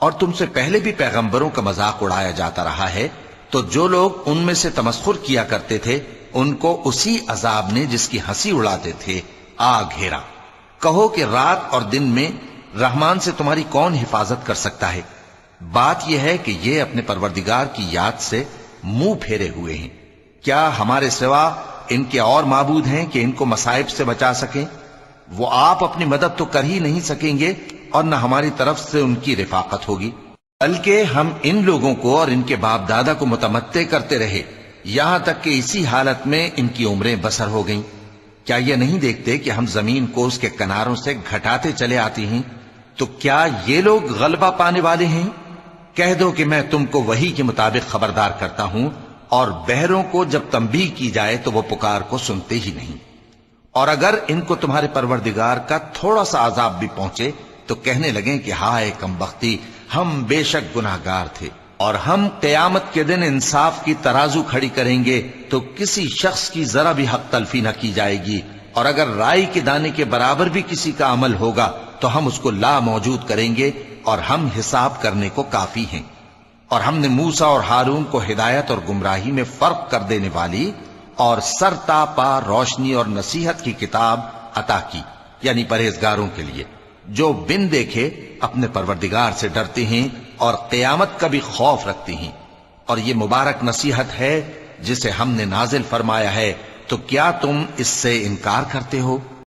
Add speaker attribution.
Speaker 1: اور تم سے پہلے بھی پیغمبروں کا مذاق اڑایا جاتا رہا ہے، تو جو لوگ ان میں سے تمسخر کیا کرتے تھے ان کو اسی عذاب نے جس کی ہنسی اڑاتے تھے آ گھیرا۔ کہو کہ رات اور دن میں رحمان سے تمہاری کون حفاظت کر سکتا ہے؟ بات یہ ہے کہ یہ اپنے پروردگار کی یاد سے منہ پھیرے ہوئے ہیں۔ کیا ہمارے سوا ان کے اور معبود ہیں کہ ان کو مصائب سے بچا سکیں؟ وہ آپ اپنی مدد تو کر ہی نہیں سکیں گے اور نہ ہماری طرف سے ان کی رفاقت ہوگی، بلکہ ہم ان لوگوں کو اور ان کے باپ دادا کو متمتع کرتے رہے یہاں تک کہ اسی حالت میں ان کی عمریں بسر ہو گئیں۔ کیا یہ نہیں دیکھتے کہ ہم زمین کو اس کے کناروں سے گھٹاتے چلے آتے ہیں؟ تو کیا یہ لوگ غلبہ پانے والے ہیں؟ کہہ دو کہ میں تم کو وحی کے مطابق خبردار کرتا ہوں، اور بہروں کو جب تنبیہ کی جائے تو وہ پکار کو سنتے ہی نہیں۔ اور اگر ان کو تمہارے پروردگار کا تھوڑا سا عذاب بھی پہنچے تو کہنے لگیں کہ ہائے کمبختی، ہم بے شک گناہگار تھے، اور ہم قیامت کے دن انصاف کی ترازو کھڑی کریں گے تو کسی شخص کی ذرا بھی حق تلفی نہ کی جائے گی، اور اگر رائی کے دانے کے برابر بھی کسی کا عمل ہوگا تو ہم اس کو لا موجود کریں گے، اور ہم حساب کرنے کو کافی ہیں۔ اور ہم نے موسیٰ اور ہارون کو ہدایت اور گمراہی میں فرق کر دینے والی اور سر تا پا روشنی اور نصیحت کی کتاب عطا کی، یعنی پرہیزگاروں کے لیے جو بن دیکھے اپنے پروردگار سے ڈرتے ہیں اور قیامت کا بھی خوف رکھتے ہیں۔ اور یہ مبارک نصیحت ہے جسے ہم نے نازل فرمایا ہے، تو کیا تم اس سے انکار کرتے ہو؟